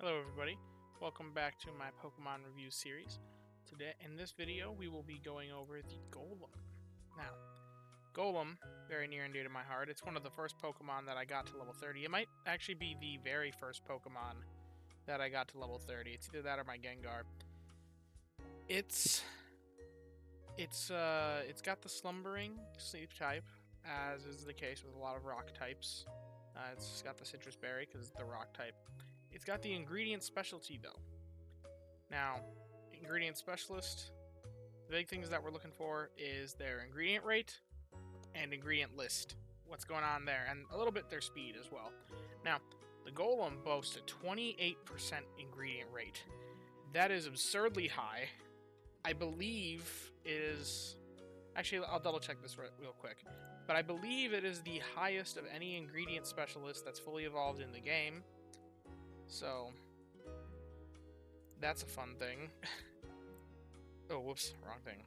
Hello everybody, welcome back to my Pokemon review series. Today, in this video, we will be going over the Golem. Now, Golem, very near and dear to my heart. It's one of the first Pokemon that I got to level 30. It might actually be the very first Pokemon that I got to level 30. It's either that or my Gengar. It's got the Slumbering Sleep type, as is the case with a lot of Rock types. It's got the Citrus Berry because it's the Rock type. It's got the ingredient specialty, though. Now, ingredient specialist, the big things that we're looking for is their ingredient rate and ingredient list. What's going on there, and a little bit their speed as well. Now, the Golem boasts a 28% ingredient rate. That is absurdly high. I believe it is... Actually, I'll double check this real quick. But I believe it is the highest of any ingredient specialist that's fully evolved in the game. So, that's a fun thing. Oh, whoops, wrong thing.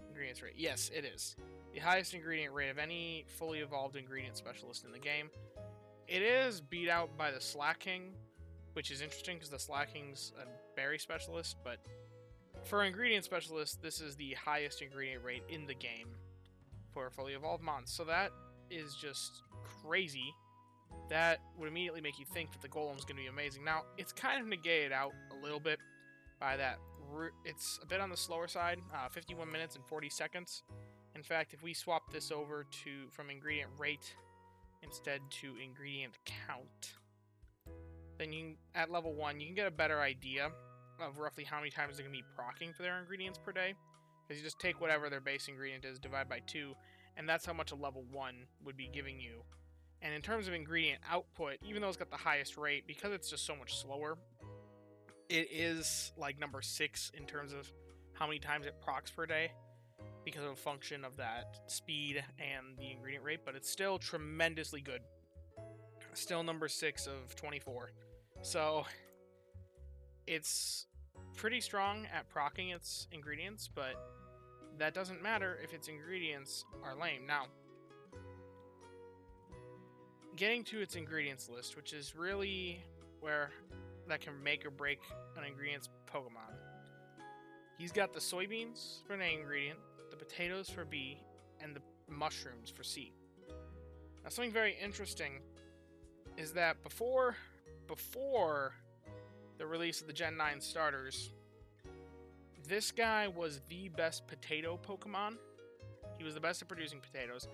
Ingredients rate. Yes, it is. The highest ingredient rate of any fully evolved ingredient specialist in the game. It is beat out by the Slacking, which is interesting because the Slacking's a berry specialist, but for ingredient specialist, this is the highest ingredient rate in the game for fully evolved mons. So that is just crazy. That would immediately make you think that the Golem's going to be amazing. Now, it's kind of negated out a little bit by that. It's a bit on the slower side, 51 minutes and 40 seconds. In fact, if we swap this over from ingredient rate instead to ingredient count, then at level 1, you can get a better idea of roughly how many times they're going to be proccing for their ingredients per day. Because you just take whatever their base ingredient is, divide by 2, and that's how much a level 1 would be giving you. And in terms of ingredient output, even though it's got the highest rate, because it's just so much slower, it is like number 6 in terms of how many times it procs per day, because of a function of that speed and the ingredient rate, but it's still tremendously good. Still number 6 of 24. So, it's pretty strong at proccing its ingredients, but that doesn't matter if its ingredients are lame. Now, getting to its ingredients list, which is really where that can make or break an ingredients Pokemon. He's got the soybeans for an A ingredient, the potatoes for B, and the mushrooms for C. Now, something very interesting is that before the release of the Gen 9 starters, this guy was the best potato Pokemon. He was the best at producing potatoes.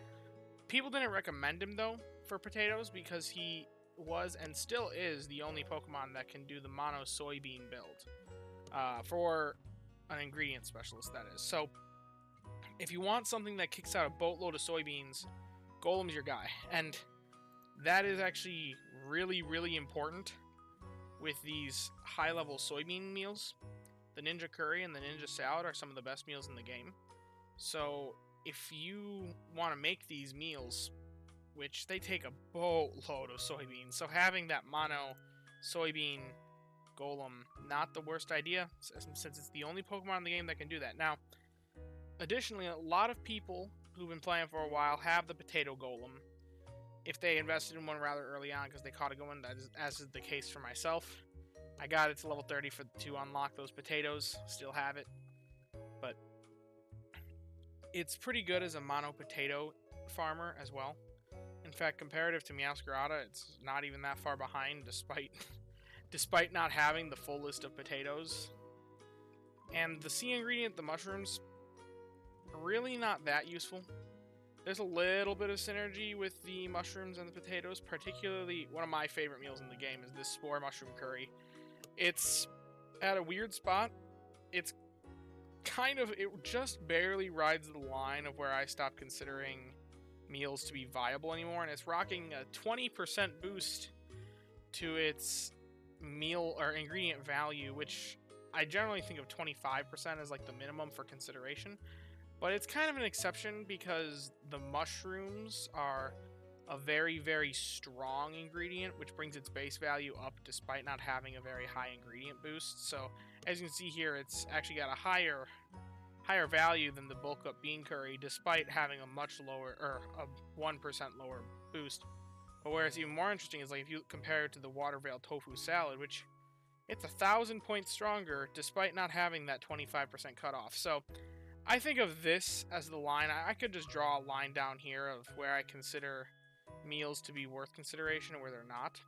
People didn't recommend him, though, for potatoes because he was and still is the only Pokemon that can do the mono soybean build for an ingredient specialist, that is. So, if you want something that kicks out a boatload of soybeans, Golem's your guy. And that is actually really, really important with these high-level soybean meals. The Ninja Curry and the Ninja Salad are some of the best meals in the game. So, if you want to make these meals, which they take a boatload of soybeans, so having that mono soybean Golem, not the worst idea, since it's the only Pokemon in the game that can do that. Now, additionally, a lot of people who've been playing for a while have the Potato Golem, if they invested in one rather early on because they caught it going, as is the case for myself. I got it to level 30 to unlock those potatoes, still have it, but it's pretty good as a mono potato farmer as well. In fact, comparative to Meowscarada, it's not even that far behind, despite not having the full list of potatoes. And the C ingredient, the mushrooms, really not that useful. There's a little bit of synergy with the mushrooms and the potatoes, particularly one of my favorite meals in the game is this Spore Mushroom Curry. It's at a weird spot. It just barely rides the line of where I stopped considering meals to be viable anymore, and it's rocking a 20% boost to its meal or ingredient value, which I generally think of 25% as like the minimum for consideration. But it's kind of an exception because the mushrooms are a very, very strong ingredient, which brings its base value up despite not having a very high ingredient boost. So, as you can see here, it's actually got a higher value than the bulk up bean curry, despite having a much lower, or a 1% lower boost. But where it's even more interesting is like if you compare it to the Water Veil Tofu Salad, which it's 1,000 points stronger despite not having that 25% cutoff. So I think of this as the line. I could just draw a line down here of where I consider meals to be worth consideration and where they're not.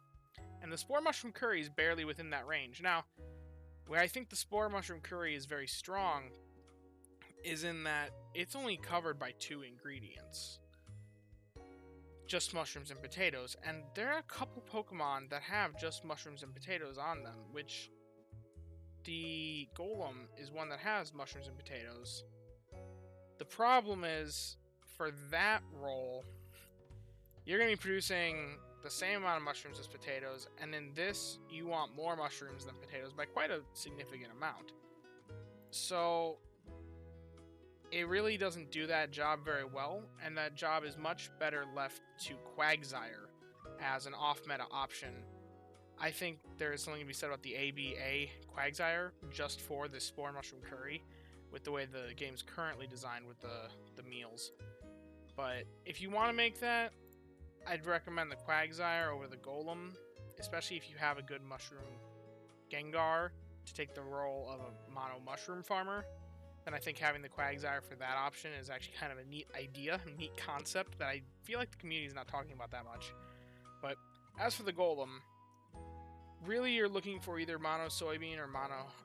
And the Spore Mushroom Curry is barely within that range. Now, where I think the Spore Mushroom Curry is very strong is in that it's only covered by 2 ingredients. Just mushrooms and potatoes. And there are a couple Pokemon that have just mushrooms and potatoes on them, which the Golem is one that has mushrooms and potatoes. The problem is, for that role, you're going to be producing the same amount of mushrooms as potatoes, and in this, you want more mushrooms than potatoes by quite a significant amount. So, it really doesn't do that job very well, and that job is much better left to Quagsire as an off-meta option. I think there is something to be said about the ABA Quagsire just for the Spore Mushroom Curry, with the way the game's currently designed with the meals. But if you want to make that, I'd recommend the Quagsire over the Golem, especially if you have a good mushroom Gengar to take the role of a mono mushroom farmer. Then I think having the Quagsire for that option is actually kind of a neat idea, a neat concept that I feel like the community is not talking about that much. But as for the Golem, really you're looking for either mono soybean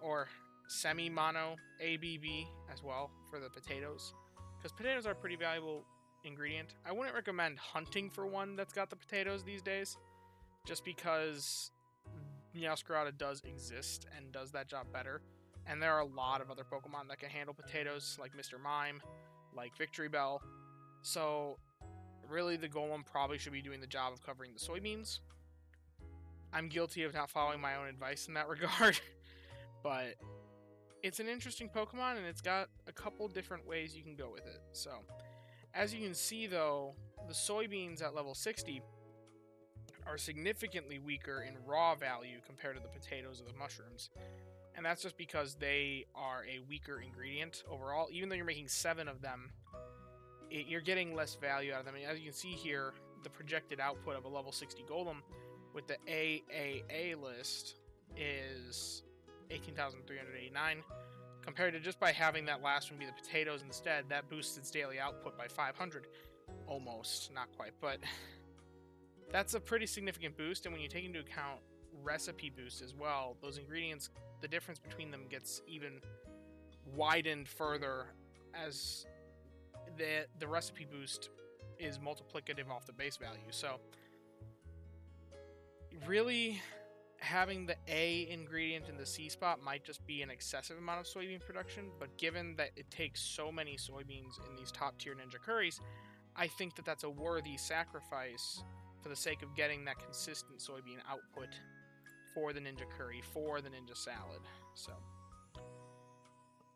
or semi-mono ABB as well for the potatoes, because potatoes are a pretty valuable ingredient. I wouldn't recommend hunting for one that's got the potatoes these days, just because Meowscarada does exist and does that job better, and there are a lot of other Pokemon that can handle potatoes, like Mr. Mime, like Victory Bell. So really the Golem probably should be doing the job of covering the soybeans. I'm guilty of not following my own advice in that regard, but it's an interesting Pokemon, and it's got a couple different ways you can go with it. So, as you can see, though, the soybeans at level 60 are significantly weaker in raw value compared to the potatoes or the mushrooms. And that's just because they are a weaker ingredient overall. Even though you're making 7 of them, you're getting less value out of them. And as you can see here, the projected output of a level 60 Golem with the AAA list is 18,389, compared to just by having that last one be the potatoes instead, that boosts its daily output by 500. Almost, not quite, but that's a pretty significant boost, and when you take into account recipe boost as well, those ingredients, the difference between them gets even widened further as the recipe boost is multiplicative off the base value. So really, having the A ingredient in the C spot might just be an excessive amount of soybean production, but given that it takes so many soybeans in these top tier ninja curries, I think that that's a worthy sacrifice for the sake of getting that consistent soybean output for the ninja curry, for the ninja salad. So,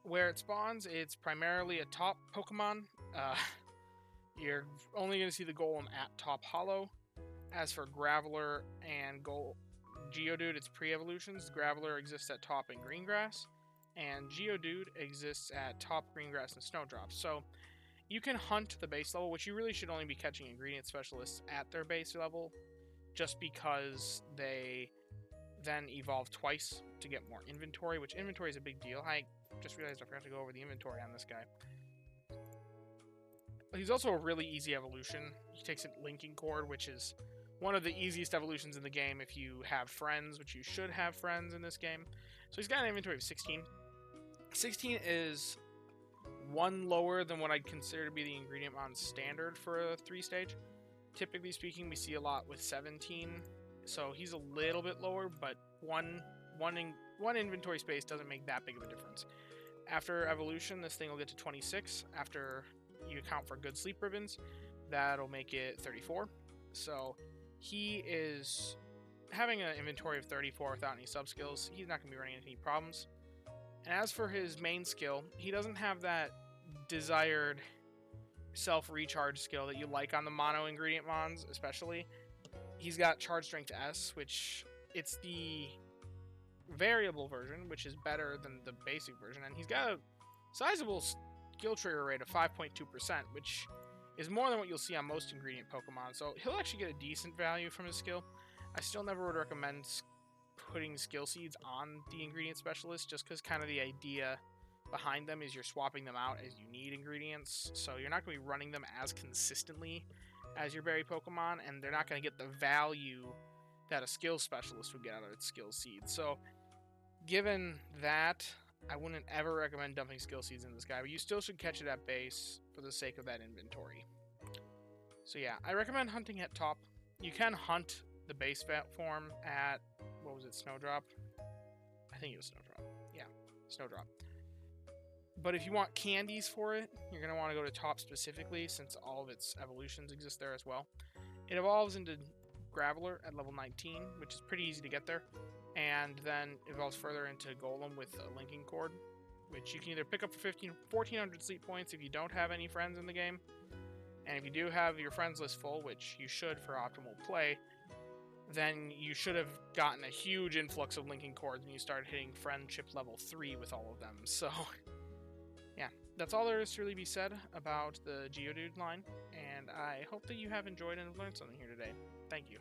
where it spawns, it's primarily a top Pokemon. You're only going to see the Golem at top hollow. As for Graveler and Geodude, it's pre-evolutions. Graveler exists at top in Greengrass, and Geodude exists at top Greengrass and Snowdrop. So you can hunt the base level, which you really should only be catching ingredient specialists at their base level, just because they then evolve twice to get more inventory, which inventory is a big deal. I just realized I forgot to go over the inventory on this guy. He's also a really easy evolution. He takes a linking cord, which is one of the easiest evolutions in the game if you have friends, which you should have friends in this game. So he's got an inventory of 16. 16 is one lower than what I'd consider to be the ingredient on standard for a 3-stage. Typically speaking, we see a lot with 17, so he's a little bit lower, but one inventory space doesn't make that big of a difference. After evolution, this thing will get to 26. After you account for good sleep ribbons, that'll make it 34. So he is having an inventory of 34 without any sub-skills. He's not going to be running into any problems. And as for his main skill, he doesn't have that desired self-recharge skill that you like on the mono ingredient mons, especially. He's got Charge Strength S, which it's the variable version, which is better than the basic version, and he's got a sizable skill trigger rate of 5.2%, which is more than what you'll see on most ingredient Pokemon, so he'll actually get a decent value from his skill. I still never would recommend putting skill seeds on the ingredient specialist, just because kind of the idea behind them is you're swapping them out as you need ingredients, so you're not going to be running them as consistently as your berry Pokemon, and they're not going to get the value that a skill specialist would get out of its skill seeds. So given that, I wouldn't ever recommend dumping skill seeds in this guy, but you still should catch it at base for the sake of that inventory. So yeah, I recommend hunting at top. You can hunt the base form at, what was it, Snowdrop? I think it was Snowdrop. Yeah, Snowdrop. But if you want candies for it, you're going to want to go to top specifically, since all of its evolutions exist there as well. It evolves into Graveler at level 19, which is pretty easy to get there. And then evolves further into Golem with a linking cord, which you can either pick up for 1,400 sleep points if you don't have any friends in the game. And if you do have your friends list full, which you should for optimal play, then you should have gotten a huge influx of linking cords when you started hitting friendship level 3 with all of them. So yeah, that's all there is to really be said about the Geodude line, and I hope that you have enjoyed and learned something here today. Thank you.